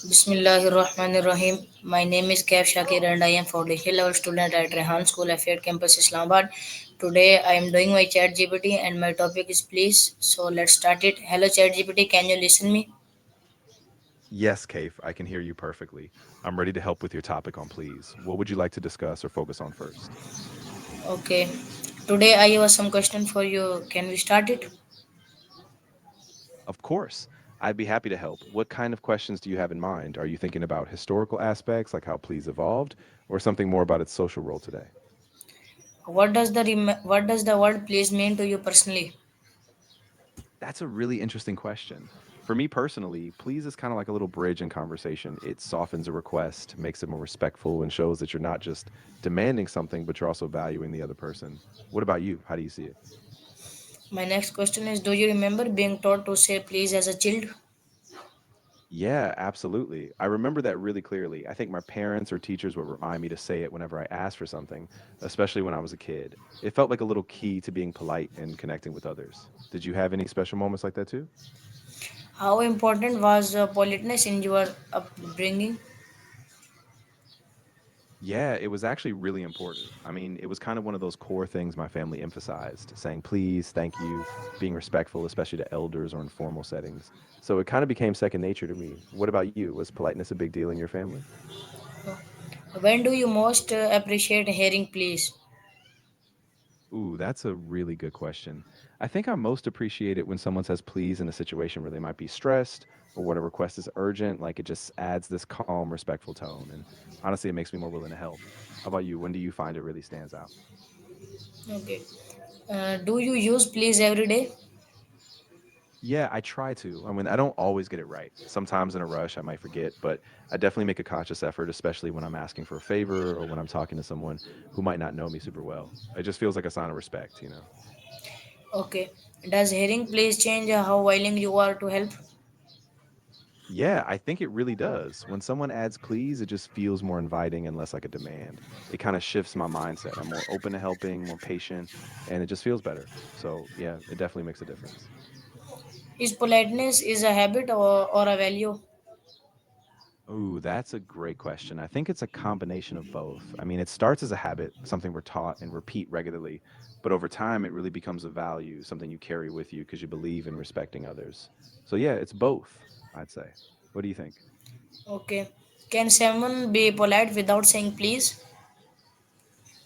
Bismillahirrahmanirrahim. My name is Kaif Shakir and I am foundation level student at Rehan School Affairs Campus Islamabad. Today I am doing my chat GPT and my topic is please. So let's start it. Hello chat GPT, can you listen me? Yes, Kaif, I can hear you perfectly. I'm ready to help with your topic on please. What would you like to discuss or focus on first? Okay. Today I have some question for you. Can we start it? Of course. I'd be happy to help. What kind of questions do you have in mind? Are you thinking about historical aspects, like how please evolved, or something more about its social role today? What does the word please mean to you personally? That's a really interesting question. For me personally, please is kind of like a little bridge in conversation. It softens a request, makes it more respectful, and shows that you're not just demanding something, but you're also valuing the other person. What about you? How do you see it? My next question is do you remember being taught to say please as a child? Yeah, absolutely. I remember that really clearly. I think my parents or teachers would remind me to say it whenever I asked for something, especially when I was a kid. It felt like a little key to being polite and connecting with others. Did you have any special moments like that too? How important was politeness in your upbringing? Yeah, it was actually really important. I mean, it was kind of one of those core things my family emphasized, saying please, thank you, being respectful, especially to elders or in formal settings. So it kind of became second nature to me. What about you? Was politeness a big deal in your family? When do you most appreciate hearing please? Ooh, that's a really good question. I think I most appreciate it when someone says please in a situation where they might be stressed or when a request is urgent. Like it just adds this calm, respectful tone. And honestly, it makes me more willing to help. How about you? When do you find it really stands out? Okay. Do you use please every day? Yeah, I try to. I mean, I don't always get it right. Sometimes in a rush, I might forget, but I definitely make a conscious effort, especially when I'm asking for a favor or when I'm talking to someone who might not know me super well. It just feels like a sign of respect, you know? Okay. Does hearing please change how willing you are to help? Yeah, I think it really does. When someone adds please, it just feels more inviting and less like a demand. It kind of shifts my mindset. I'm more open to helping, more patient, and it just feels better. So, yeah, it definitely makes a difference. Is politeness is a habit or a value? Ooh, that's a great question. I think it's a combination of both. I mean, it starts as a habit, something we're taught and repeat regularly, but over time, it really becomes a value, something you carry with you because you believe in respecting others. So, yeah, it's both, I'd say. What do you think? Okay. Can someone be polite without saying please?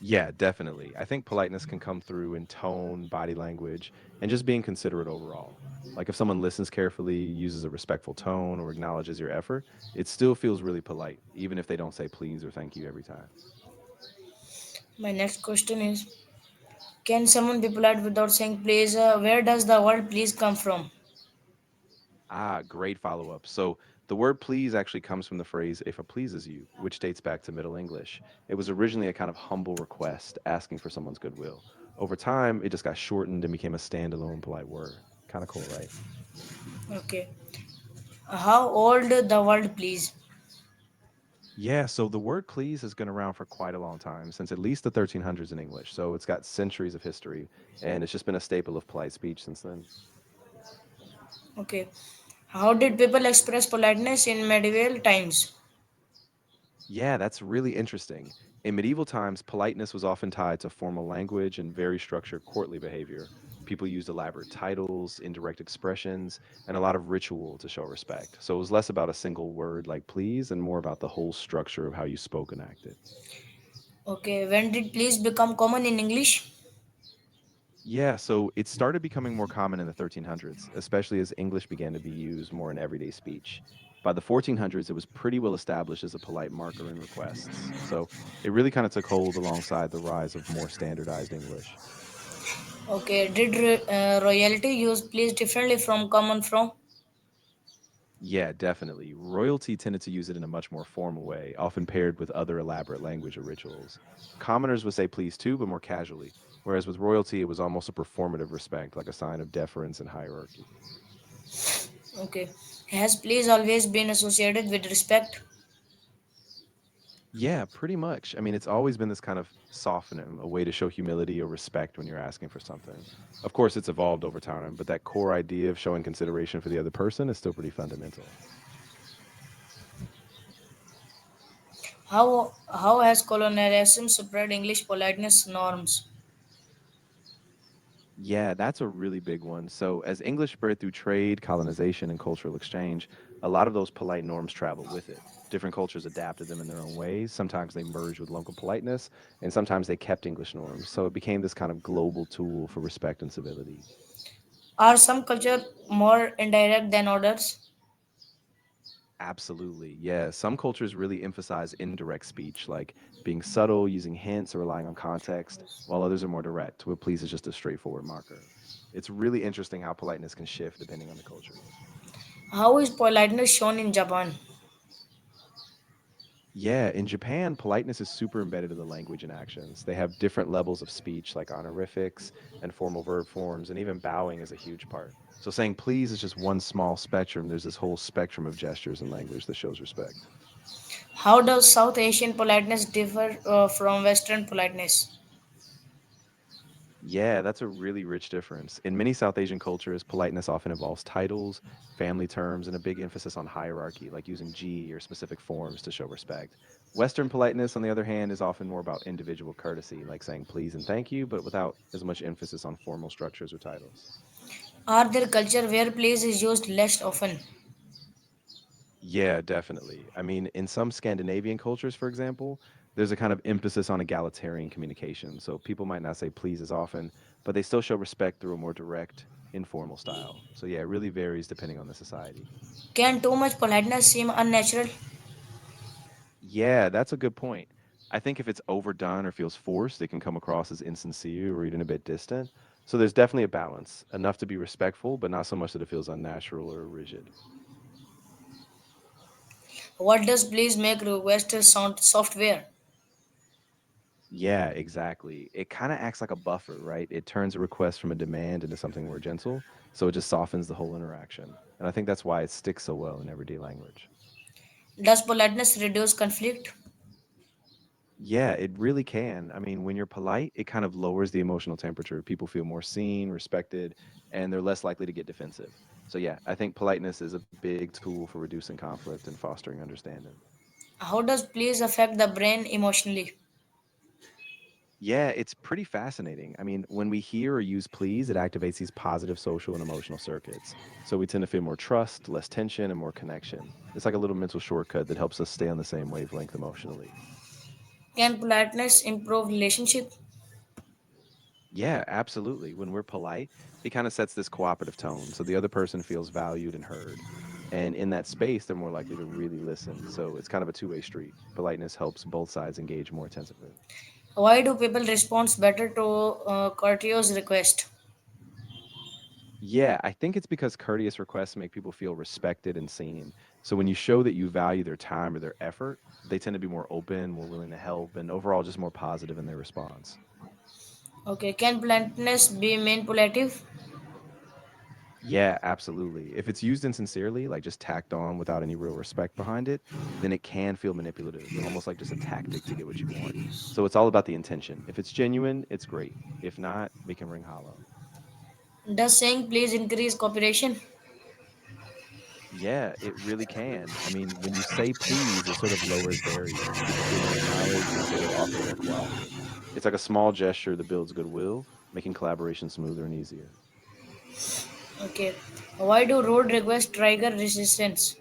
Yeah, definitely. I think politeness can come through in tone, body language, and just being considerate overall. Like if someone listens carefully, uses a respectful tone, or acknowledges your effort, it still feels really polite, even if they don't say please or thank you every time. My next question is can someone be polite without saying please? Where does the word please come from? Ah, great follow up. So the word please actually comes from the phrase if it pleases you, which dates back to Middle English. It was originally a kind of humble request asking for someone's goodwill. Over time, it just got shortened and became a standalone polite word. Kind of cool, right? Okay. How old the word please? Yeah, so the word please has been around for quite a long time, since at least the 1300s in English. So it's got centuries of history, and it's just been a staple of polite speech since then. Okay. How did people express politeness in medieval times? Yeah, that's really interesting. In medieval times, politeness was often tied to formal language and very structured courtly behavior. People used elaborate titles, indirect expressions, and a lot of ritual to show respect. So it was less about a single word like please and more about the whole structure of how you spoke and acted. Okay. When did please become common in English? Yeah, so it started becoming more common in the 1300s, especially as English began to be used more in everyday speech. By the 1400s, it was pretty well established as a polite marker in requests. So it really kind of took hold alongside the rise of more standardized English. Okay. Did royalty use please differently from common from? Yeah, definitely. Royalty tended to use it in a much more formal way, often paired with other elaborate language or rituals. Commoners would say please too, but more casually, whereas with royalty, it was almost a performative respect, like a sign of deference and hierarchy. Okay. Has please always been associated with respect? Yeah, pretty much. I mean, it's always been this kind of softening, a way to show humility or respect when you're asking for something. Of course, it's evolved over time, but that core idea of showing consideration for the other person is still pretty fundamental. How has colonialism spread English politeness norms? Yeah, that's a really big one. So, as English spread through trade, colonization, and cultural exchange, a lot of those polite norms traveled with it. Different cultures adapted them in their own ways. Sometimes they merged with local politeness, and sometimes they kept English norms. So, it became this kind of global tool for respect and civility. Are some culture more indirect than others? Absolutely. Yeah. Some cultures really emphasize indirect speech, like being subtle, using hints, or relying on context, while others are more direct, where please is just a straightforward marker. It's really interesting how politeness can shift depending on the culture. How is politeness shown in Japan? Yeah, in Japan, politeness is super embedded in the language and actions. They have different levels of speech, like honorifics and formal verb forms, and even bowing is a huge part. So saying please is just one small spectrum. There's this whole spectrum of gestures and language that shows respect. How does South Asian politeness differ from Western politeness? Yeah, that's a really rich difference. In many South Asian cultures, politeness often involves titles, family terms, and a big emphasis on hierarchy, like using G or specific forms to show respect. Western politeness, on the other hand, is often more about individual courtesy, like saying please and thank you, but without as much emphasis on formal structures or titles. Are there culture where place is used less often? Yeah, definitely. I mean, in some Scandinavian cultures, for example, there's a kind of emphasis on egalitarian communication. So people might not say please as often, but they still show respect through a more direct, informal style. So yeah, it really varies depending on the society. Can too much politeness seem unnatural? Yeah, that's a good point. I think if it's overdone or feels forced, it can come across as insincere or even a bit distant. So there's definitely a balance, enough to be respectful, but not so much that it feels unnatural or rigid. What does please make requesters sound software? Yeah, exactly. It kind of acts like a buffer, right? It turns a request from a demand into something more gentle. So it just softens the whole interaction. And I think that's why it sticks so well in everyday language. Does politeness reduce conflict? Yeah, it really can. I mean, when you're polite, it kind of lowers the emotional temperature. People feel more seen, respected, and they're less likely to get defensive. So, yeah, I think politeness is a big tool for reducing conflict and fostering understanding. How does please affect the brain emotionally? Yeah, it's pretty fascinating. I mean, when we hear or use please, it activates these positive social and emotional circuits. So we tend to feel more trust, less tension, and more connection. It's like a little mental shortcut that helps us stay on the same wavelength emotionally. Can politeness improve relationship? Yeah, absolutely. When we're polite, it kind of sets this cooperative tone. So the other person feels valued and heard. And in that space, they're more likely to really listen. So it's kind of a two-way street. Politeness helps both sides engage more attentively. Why do people respond better to courteous request? Yeah, I think it's because courteous requests make people feel respected and seen. So when you show that you value their time or their effort, they tend to be more open, more willing to help, and overall just more positive in their response. Okay, can politeness be manipulative? Yeah, absolutely. If it's used insincerely, like just tacked on without any real respect behind it, then it can feel manipulative, almost like just a tactic to get what you want. So it's all about the intention. If it's genuine, it's great. If not, it can ring hollow. Does saying please increase cooperation? Yeah, it really can. I mean, when you say please, it sort of lowers barriers. People feel more acknowledged, and so they're often more cooperative. It's like a small gesture that builds goodwill, making collaboration smoother and easier. Okay. Why do road requests trigger resistance?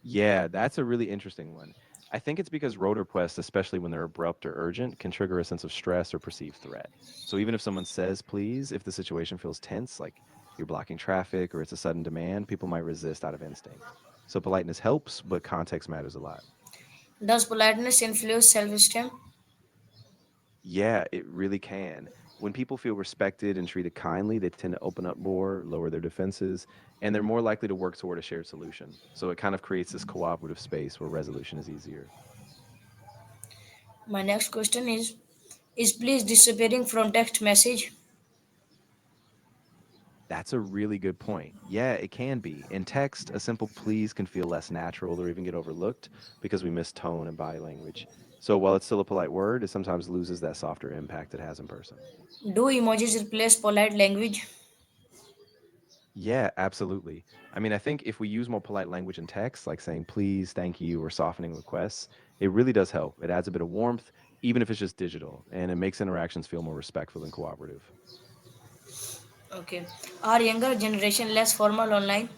Yeah, that's a really interesting one. I think it's because road requests, especially when they're abrupt or urgent, can trigger a sense of stress or perceived threat. So even if someone says please, if the situation feels tense, like you're blocking traffic or it's a sudden demand, people might resist out of instinct. So politeness helps, but context matters a lot. Does politeness influence self-esteem? Yeah, it really can. When people feel respected and treated kindly, they tend to open up more, lower their defenses, and they're more likely to work toward a shared solution. So it kind of creates this cooperative space where resolution is easier. My next question is please disappearing from text message? That's a really good point. Yeah, it can be. In text, a simple please can feel less natural or even get overlooked because we miss tone and body language. So while it's still a polite word, it sometimes loses that softer impact it has in person. Do emojis replace polite language? Yeah, absolutely. I mean, I think if we use more polite language in text, like saying please, thank you, or softening requests, it really does help. It adds a bit of warmth, even if it's just digital, and it makes interactions feel more respectful and cooperative. Okay. Are younger generation less formal online?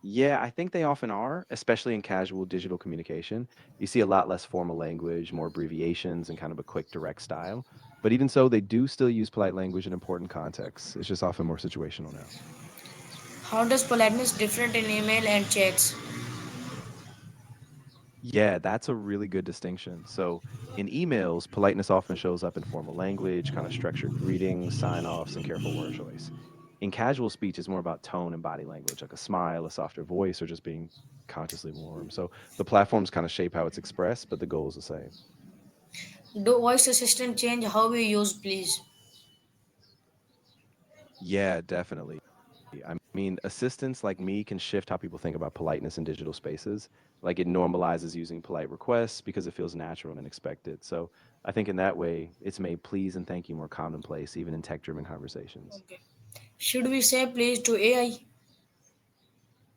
Yeah, I think they often are, especially in casual digital communication. You see a lot less formal language, more abbreviations, and kind of a quick, direct style. But even so, they do still use polite language in important contexts. It's just often more situational now. How does politeness different in email and chats? Yeah, that's a really good distinction. So, in emails, politeness often shows up in formal language, kind of structured greetings, sign offs, and careful word choice. In casual speech, it's more about tone and body language, like a smile, a softer voice, or just being consciously warm. So, the platforms kind of shape how it's expressed, but the goal is the same. Do voice assistant change how we use please? Yeah, definitely. I mean, assistants like me can shift how people think about politeness in digital spaces. Like it normalizes using polite requests because it feels natural and expected. So I think in that way, it's made please and thank you more commonplace, even in tech driven conversations. Okay. Should we say please to AI?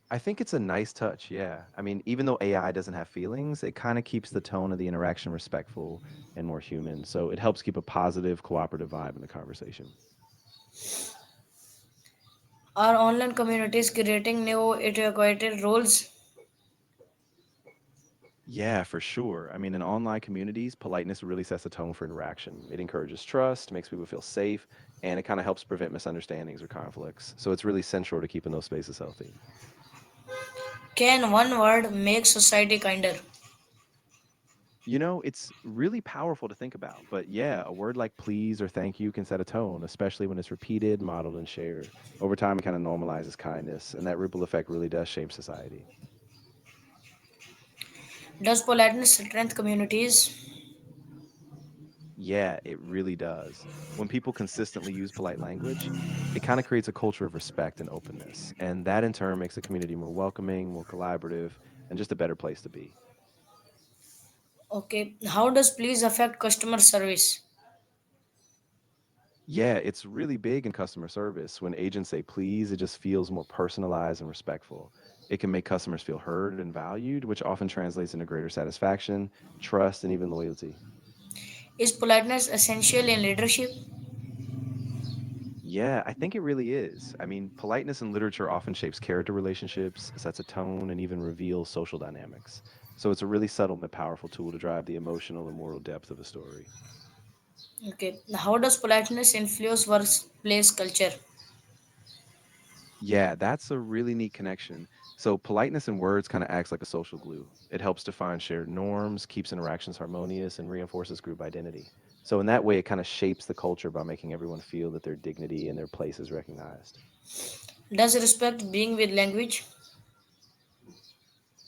I think it's a nice touch. Yeah. I mean, even though AI doesn't have feelings, it kind of keeps the tone of the interaction respectful and more human. So it helps keep a positive, cooperative vibe in the conversation. Are online communities creating new etiquette rules? Yeah, for sure. I mean, in online communities, politeness really sets a tone for interaction. It encourages trust, makes people feel safe, and it kind of helps prevent misunderstandings or conflicts. So it's really central to keeping those spaces healthy. Can one word make society kinder? You know, it's really powerful to think about. But yeah, a word like please or thank you can set a tone, especially when it's repeated, modeled, and shared. Over time, it kind of normalizes kindness, and that ripple effect really does shape society. Does politeness strengthen communities? Yeah, it really does. When people consistently use polite language, it kind of creates a culture of respect and openness. And that in turn makes the community more welcoming, more collaborative, and just a better place to be. Okay. How does please affect customer service? Yeah, it's really big in customer service. When agents say please, it just feels more personalized and respectful. It can make customers feel heard and valued, which often translates into greater satisfaction, trust, and even loyalty. Is politeness essential in leadership? Yeah, I think it really is. I mean, politeness in literature often shapes character relationships, sets a tone, and even reveals social dynamics. So it's a really subtle but powerful tool to drive the emotional and moral depth of a story. Okay. How does politeness influence workplace culture? Yeah, that's a really neat connection. So politeness in words kind of acts like a social glue. It helps define shared norms, keeps interactions harmonious, and reinforces group identity. So in that way, it kind of shapes the culture by making everyone feel that their dignity and their place is recognized. Does respect being with language?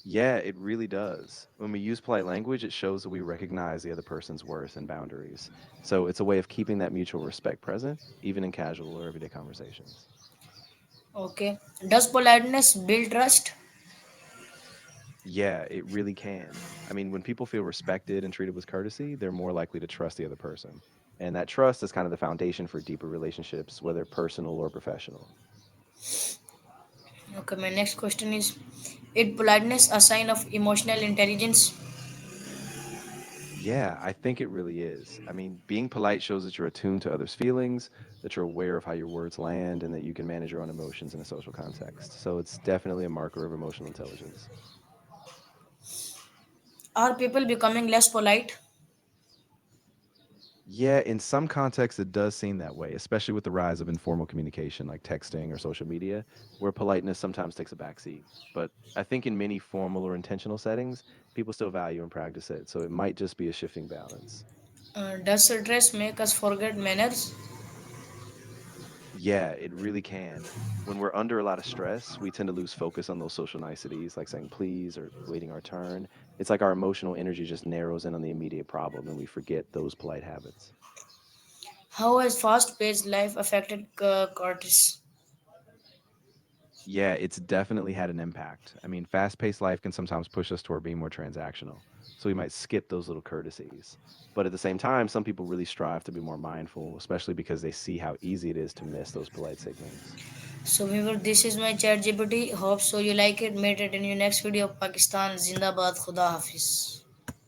Yeah, it really does. When we use polite language, it shows that we recognize the other person's worth and boundaries. So it's a way of keeping that mutual respect present, even in casual or everyday conversations. Okay. Does politeness build trust? Yeah, it really can. I mean, when people feel respected and treated with courtesy, they're more likely to trust the other person. And that trust is kind of the foundation for deeper relationships, whether personal or professional. Okay, my next question is politeness a sign of emotional intelligence? Yeah, I think it really is. I mean, being polite shows that you're attuned to others' feelings, that you're aware of how your words land, and that you can manage your own emotions in a social context. So it's definitely a marker of emotional intelligence. Are people becoming less polite? Yeah, in some contexts, it does seem that way, especially with the rise of informal communication like texting or social media, where politeness sometimes takes a backseat. But I think in many formal or intentional settings, people still value and practice it. So it might just be a shifting balance. Does stress make us forget manners? Yeah, it really can. When we're under a lot of stress, we tend to lose focus on those social niceties, like saying please or waiting our turn. It's like our emotional energy just narrows in on the immediate problem and we forget those polite habits. How has fast paced life affected courtesy? Yeah, it's definitely had an impact. I mean, fast paced life can sometimes push us toward being more transactional. so we might skip those little courtesies. But at the same time, some people really strive to be more mindful, especially because they see how easy it is to miss those polite signals. So viewer, this is my chat GPT. Hope so you like it. Meet it in your next video. Pakistan Zindabad. Khuda Hafiz.